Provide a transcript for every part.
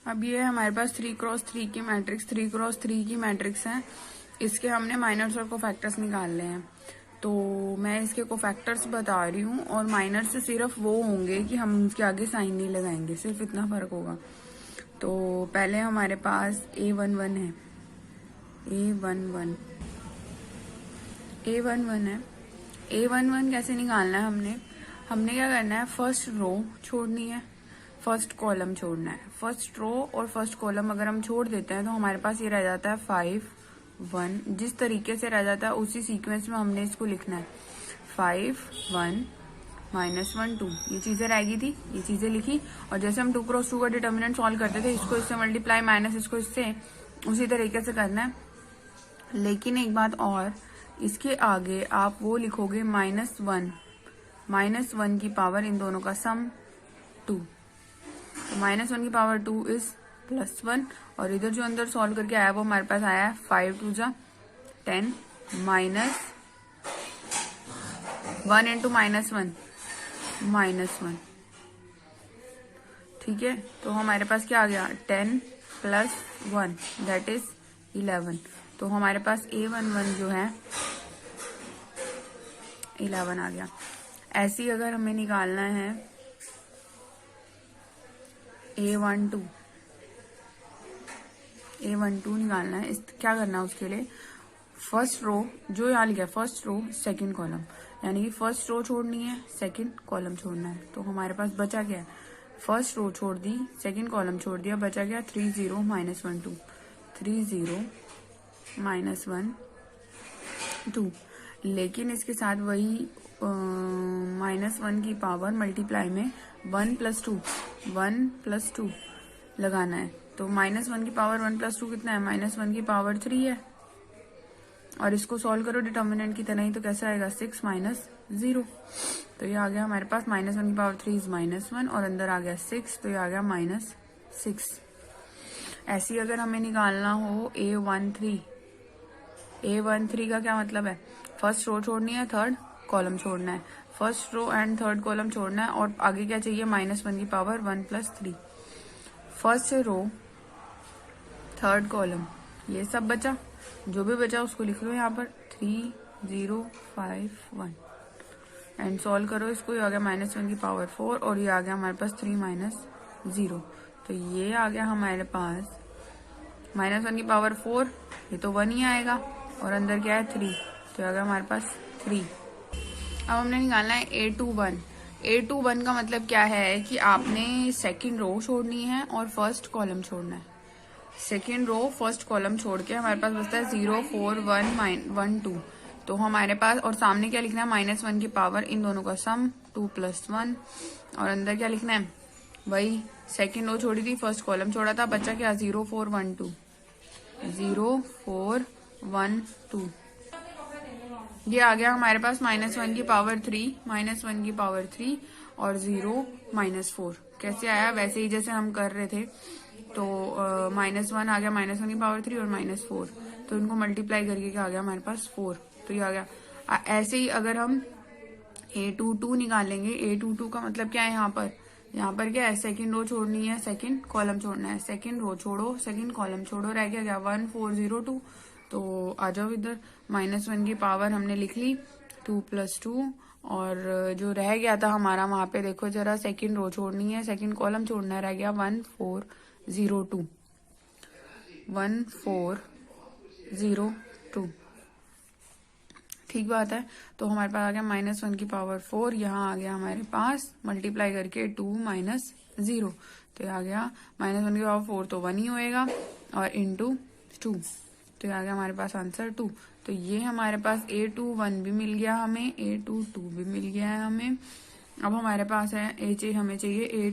अब ये हमारे पास 3x3 की मैट्रिक्स 3x3 की मैट्रिक्स है। इसके हमने माइनर्स और कोफैक्टर्स निकालने हैं। तो मैं इसके कोफैक्टर्स बता रही हूँ और माइनर्स से सिर्फ वो होंगे कि हम उसके आगे साइन नहीं लगाएंगे, सिर्फ इतना फर्क होगा। तो पहले हमारे पास A11 है, A11 है। A11 कैसे निकालना है हमने क्या करना है, फर्स्ट रो छोड़नी है, फर्स्ट कॉलम छोड़ना है। फर्स्ट रो और फर्स्ट कॉलम अगर हम छोड़ देते हैं तो हमारे पास ये रह जाता है 5 1। जिस तरीके से रह जाता है उसी सीक्वेंस में हमने इसको लिखना है। 5 1 -1 2 ये चीजें रहेगी थी, ये चीजें लिखी। और जैसे हम 2x2 का डिटर्मिनेंट सॉल्व करते थे, इसको इससे मल्टीप्लाई माइनस इसको इससे, उसी तरीके से करना है। लेकिन एक बात और, इसके आगे आप वो लिखोगे -1 की पावर इन दोनों का सम 2। तो -1 की पावर 2 इज +1। और इधर जो अंदर सॉल्व करके आया वो हमारे पास आया है 5 2 जा 10 -1 इंटू -1 ठीक है। तो हमारे पास क्या आ गया, 10 + 1 दैट इज 11। तो हमारे पास A11 जो है 11 आ गया। ऐसे ही अगर हमें निकालना है A12 निकालना है, क्या करना है उसके लिए, फर्स्ट रो जो यहाँ लिखा है, फर्स्ट रो सेकंड कॉलम, यानी कि फर्स्ट रो छोड़नी है, सेकंड कॉलम छोड़ना है। तो हमारे पास बचा क्या है, फर्स्ट रो छोड़ दी, सेकंड कॉलम छोड़ दिया, बचा गया 3 0 -1 2 3 0 -1 2। लेकिन इसके साथ वही -1 की पावर मल्टीप्लाई में 1 + 2 लगाना है। तो -1 की पावर 1 + 2 कितना है, -1 की पावर 3 है। और इसको सॉल्व करो डिटर्मिनेंट की तरह ही, तो कैसे आएगा, 6 - 0। तो ये आ गया हमारे पास -1 की पावर 3 इज -1 और अंदर आ गया 6, तो ये आ गया -6। ऐसे ही अगर हमें निकालना हो A13 का क्या मतलब है, फर्स्ट रो छोड़नी है, थर्ड कॉलम छोड़ना है। First row and third column छोड़ना है और आगे क्या चाहिए, -1 की power 1 + 3। First row third column ये सब बचा, जो भी बचा उसको लिख लो यहाँ पर 3 0 5 1 एंड सॉल्व करो इसको। ये आ गया -1 की पावर 4 और ये आ गया हमारे पास 3 - 0। तो ये आ गया हमारे पास -1 की पावर 4, ये तो 1 ही आएगा और अंदर क्या है 3, तो आ गया हमारे पास 3। अब हमने निकालना है A21 का मतलब क्या है कि आपने सेकंड रो छोड़नी है और फर्स्ट कॉलम छोड़ना है। सेकंड रो फर्स्ट कॉलम छोड़ के हमारे पास बचता है 0 4 1 1 2। तो हमारे पास और सामने क्या लिखना है, -1 की पावर इन दोनों का सम 2 + 1 और अंदर क्या लिखना है, वही सेकंड रो छोड़ी थी, फर्स्ट कॉलम छोड़ा था, बच्चा क्या 0 4 1 2 0 4 1 2। ये आ गया हमारे पास -1 की पावर 3 और 0 -4। कैसे आया, वैसे ही जैसे हम कर रहे थे। तो -1 आ गया, -1 की पावर 3 और -4, तो इनको मल्टीप्लाई करके क्या आ गया हमारे पास 4, तो ये आ गया। ऐसे ही अगर हम A22 निकालेंगे, A22 का मतलब क्या है, यहाँ पर क्या है, सेकंड रो छोड़नी है, सेकंड कॉलम छोड़ना है। सेकंड रो छोड़ो, सेकंड कॉलम छोड़ो, रह गया 1 4 0 2। तो आ जाओ इधर, -1 की पावर हमने लिख ली 2 + 2 और जो रह गया था हमारा वहां पे देखो जरा, सेकंड रो छोड़नी है, सेकंड कॉलम छोड़ना है, रह गया 1 4 0 2 1 4 0 2। ठीक बात है। तो हमारे पास आ गया -1 की पावर 4, यहाँ आ गया हमारे पास मल्टीप्लाई करके 2 - 0, तो ये आ गया -1 की पावर 4 तो 1 ही होएगा और इंटू 2, तो ये आ गया हमारे पास आंसर 2। तो ये हमारे पास A21 भी मिल गया हमें, A22 भी मिल गया है हमें। अब हमारे पास है हमें चाहिए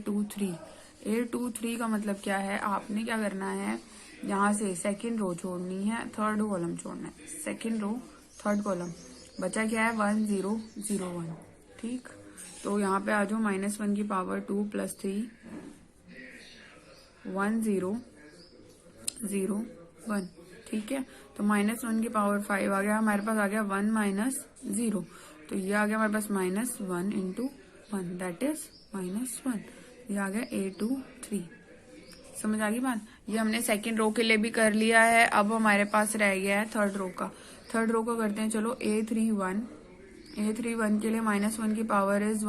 A23 का मतलब क्या है, आपने क्या करना है, यहाँ से सेकंड रो छोड़नी है, थर्ड कॉलम छोड़ना है, सेकंड रो थर्ड कॉलम, बचा क्या है 1 0 0 1। ठीक, तो यहाँ पे आ जाओ, -1 की पावर 2 + 3 1 0 0 1। ठीक है, तो -1 की पावर 5 आ गया हमारे पास, आ गया 1 - 0, तो ये आ गया हमारे पास -1 इंटू 1 दैट इज -1। ये आ गया A23। समझ आ गई बात। ये हमने सेकंड रो के लिए भी कर लिया है। अब हमारे पास रह गया है थर्ड रो का। थर्ड रो का करते हैं चलो। A31 के लिए -1 की पावर इज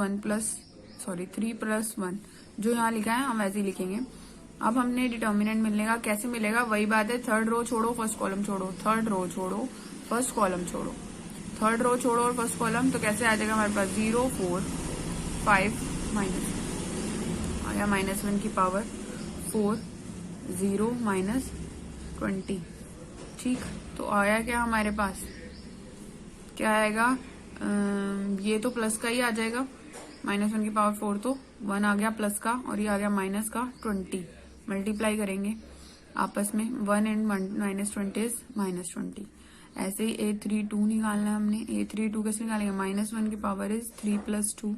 3+1। जो यहाँ लिखा है हम वैसे ही लिखेंगे। अब हमने डिटर्मिनेंट मिलने का कैसे मिलेगा, वही बात है, थर्ड रो छोड़ो फर्स्ट कॉलम छोड़ो, थर्ड रो छोड़ो फर्स्ट कॉलम छोड़ो, थर्ड रो छोड़ो और फर्स्ट कॉलम, तो कैसे आ जाएगा हमारे पास 0 4 5 माइनस आ गया -1 की पावर 4 0 -20। ठीक, तो आया क्या हमारे पास, क्या आएगा, ये तो प्लस का ही आ जाएगा, -1 की पावर 4 तो 1 आ गया प्लस का और ये आ गया माइनस का 20। मल्टीप्लाई करेंगे आपस में, 1 एंड -20 इज -20। ऐसे ही A32 निकालना है हमने। A32 कैसे निकालेंगे, -1 की पावर इज 3+2।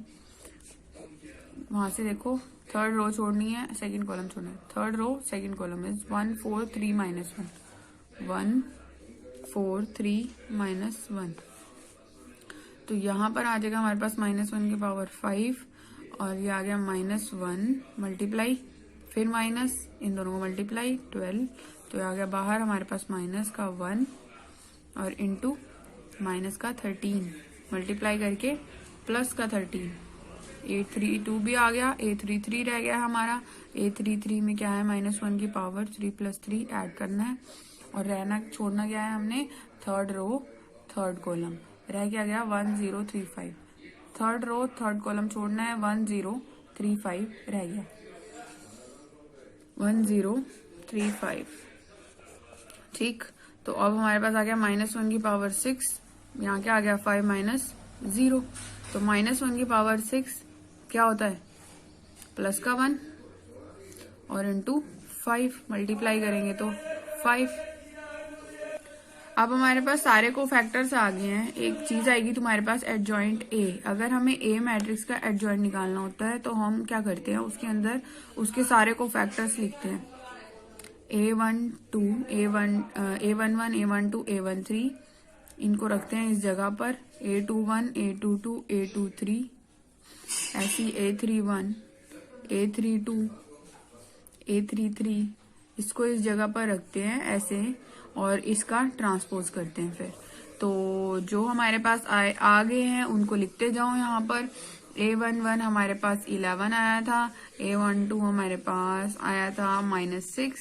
वहां से देखो थर्ड रो छोड़नी है, सेकंड कॉलम छोड़ना है। Third row second column is 1 4 3 -1 1 4 3 -1। तो यहाँ पर आ जाएगा हमारे पास -1 की पावर 5 और ये आ गया -1 मल्टीप्लाई फिर माइनस, इन दोनों को मल्टीप्लाई 12, तो ये आ गया बाहर हमारे पास माइनस का 1 और इंटू माइनस का 13 मल्टीप्लाई करके प्लस का 13। A32 भी आ गया, A33 रह गया हमारा। A33 में क्या है, -1 की पावर 3+3 ऐड करना है और रहना छोड़ना क्या है हमने, थर्ड रो थर्ड कॉलम, रह क्या गया 1035। थर्ड रो थर्ड कॉलम छोड़ना है, 1035 रह गया 1035। ठीक, तो अब हमारे पास आ गया -1 की पावर 6, यहाँ क्या आ गया 5 -0। तो -1 की पावर 6 क्या होता है, प्लस का 1 और इंटू 5 मल्टीप्लाई करेंगे तो 5। अब हमारे पास सारे को फैक्टर्स आ गए हैं। एक चीज आएगी तुम्हारे पास एडजॉइंट ए। अगर हमें ए मैट्रिक्स का एडजॉइंट निकालना होता है तो हम क्या करते हैं, उसके अंदर उसके सारे को फैक्टर्स लिखते हैं। A12 A11 A12 A13 इनको रखते हैं इस जगह पर, A21 A22 A23, ऐसी A31 A32 A33 इसको इस जगह पर रखते हैं ऐसे और इसका ट्रांसपोज करते हैं। फिर तो जो हमारे पास आ गए हैं उनको लिखते जाओ यहाँ पर। A11 हमारे पास 11 आया था, A12 हमारे पास आया था -6,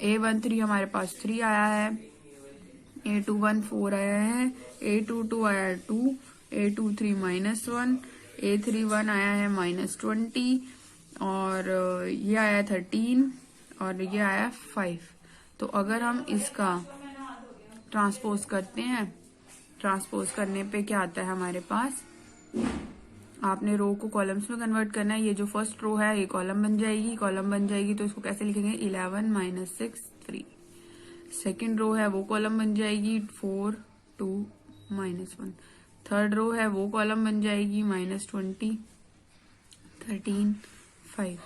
A13 हमारे पास 3 आया है, A21 4 आया है, A22 आया है 2, A23 -1, A31 आया है -20 और ये आया 13 और ये आया 5। तो अगर हम इसका ट्रांसपोज करते हैं, ट्रांसपोज करने पे क्या आता है हमारे पास, आपने रो को कॉलम्स में कन्वर्ट करना है। ये जो फर्स्ट रो है ये कॉलम बन जाएगी, कॉलम बन जाएगी तो इसको कैसे लिखेंगे, 11 -6 3। सेकेंड रो है वो कॉलम बन जाएगी 4 2 -1। थर्ड रो है वो कॉलम बन जाएगी -20 13 5।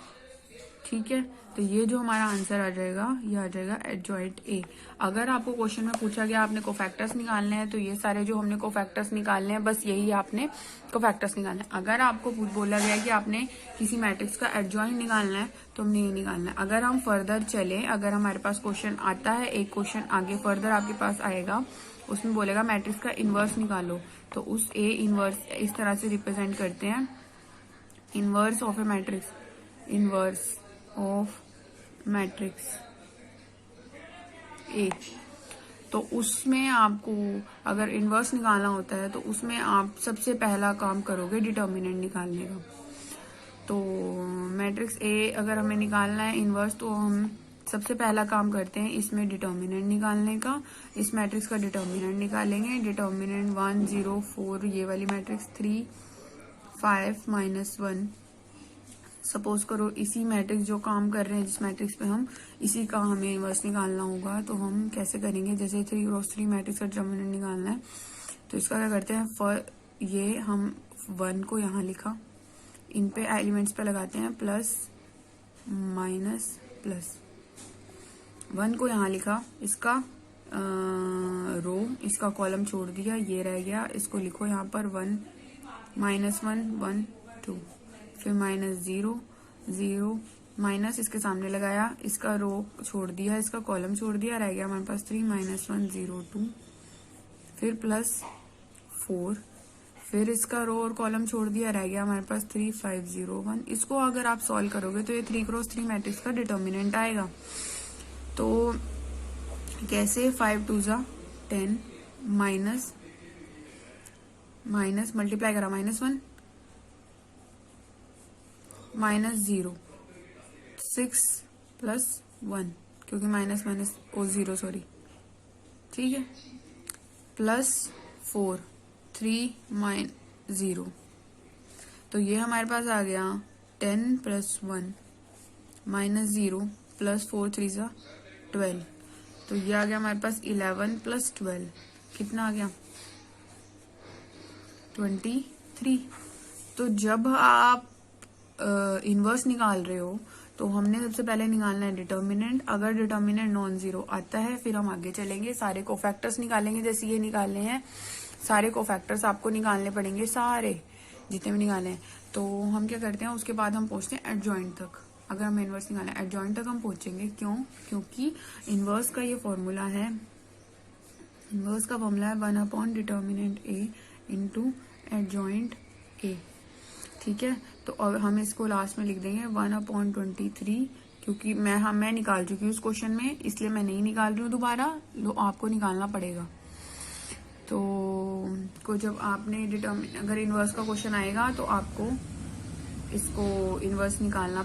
ठीक है, तो ये जो हमारा आंसर आ जाएगा ये आ जाएगा एडजॉइंट ए। अगर आपको क्वेश्चन में पूछा गया आपने कोफैक्टर्स निकालने हैं तो ये सारे जो हमने कोफैक्टर्स निकालने हैं बस यही आपने कोफैक्टर्स निकालना है। अगर आपको बोला गया कि आपने किसी मैट्रिक्स का एडजॉइंट निकालना है तो हमने ये निकालना है। अगर हम फर्दर चले, अगर हमारे पास क्वेश्चन आता है, एक क्वेश्चन आगे फर्दर आपके पास आएगा, उसमें बोलेगा मैट्रिक्स का इनवर्स निकालो, तो उस ए इनवर्स इस तरह से रिप्रेजेंट करते हैं, inverse of A matrix, inverse of matrix A. तो उसमें आपको अगर इनवर्स निकालना होता है तो उसमें आप सबसे पहला काम करोगे डिटर्मिनेंट निकालने का। तो मैट्रिक्स ए अगर हमें निकालना है इनवर्स तो हम सबसे पहला काम करते हैं इसमें डिटर्मिनेंट निकालने का। इस मैट्रिक्स का डिटर्मिनेंट निकालेंगे, डिटर्मिनेंट 1 0 4, ये वाली मैट्रिक्स 3 5 -1। सपोज करो इसी मैट्रिक्स जो काम कर रहे हैं, जिस मैट्रिक्स पे हम इसी का हमें इनवर्स निकालना होगा, तो हम कैसे करेंगे, जैसे 3 क्रॉस 3 मैट्रिक्स का डिटर्मिनेंट निकालना है तो इसका क्या करते हैं, ये हम 1 को यहाँ लिखा, इन पे एलिमेंट्स पे लगाते हैं प्लस माइनस प्लस, 1 को यहाँ लिखा, इसका रो इसका कॉलम छोड़ दिया, ये रह गया, इसको लिखो यहाँ पर 1 -1 1 2, फिर -0 0 माइनस इसके सामने लगाया, इसका रो छोड़ दिया, इसका कॉलम छोड़ दिया, रह गया हमारे पास 3 -1 0 2, फिर +4, फिर इसका रो और कॉलम छोड़ दिया, रह गया हमारे पास 3 5 0 1। इसको अगर आप सॉल्व करोगे तो ये 3x3 मैट्रिक्स का डिटर्मिनेंट आएगा। तो कैसे, 5 2 जा 10 माइनस मल्टीप्लाई करा -1 -0 6 +1 क्योंकि -0 सॉरी, ठीक है, +4 3 -0। तो ये हमारे पास आ गया 10 + 1 -0 +4 3 सा 12। तो ये आ गया हमारे पास 11 + 12 कितना आ गया 23। तो जब आप इनवर्स निकाल रहे हो तो हमने सबसे पहले निकालना है डिटर्मिनेंट। अगर डिटर्मिनेंट नॉन जीरो आता है फिर हम आगे चलेंगे, सारे कोफैक्टर्स निकालेंगे। जैसे ये निकालने हैं सारे कोफैक्टर्स आपको निकालने पड़ेंगे, सारे जितने भी निकाले हैं। तो हम क्या करते हैं, उसके बाद हम पहुंचते हैं एडजॉइंट तक। अगर हम इनवर्स निकालें एडजॉइंट तक हम पहुंचेंगे, क्यों? क्योंकि इनवर्स का ये फॉर्मूला है, इनवर्स का फॉर्मूला है 1 determinant A into adjoint A, ठीक है। तो अब हम इसको लास्ट में लिख देंगे 1/23, क्योंकि मैं निकाल चुकी हूँ उस क्वेश्चन में, इसलिए मैं नहीं निकाल रही हूँ दोबारा, आपको निकालना पड़ेगा। तो जब आपने अगर इनवर्स का क्वेश्चन आएगा तो आपको इसको इनवर्स निकालना,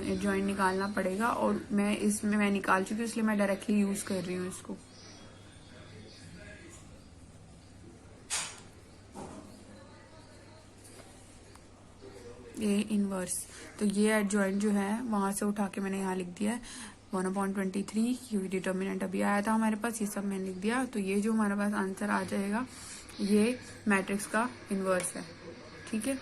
एडजॉइंट निकालना पड़ेगा। और मैं निकाल चुकी हूँ इसलिए मैं डायरेक्टली यूज कर रही हूँ इसको। ये इनवर्स, तो ये एडजॉइंट जो है वहां से उठा के मैंने यहाँ लिख दिया है 1/23, क्योंकि डिटर्मिनेंट अभी आया था हमारे पास, ये सब मैंने लिख दिया। तो ये जो हमारे पास आंसर आ जाएगा ये मैट्रिक्स का इनवर्स है, ठीक है।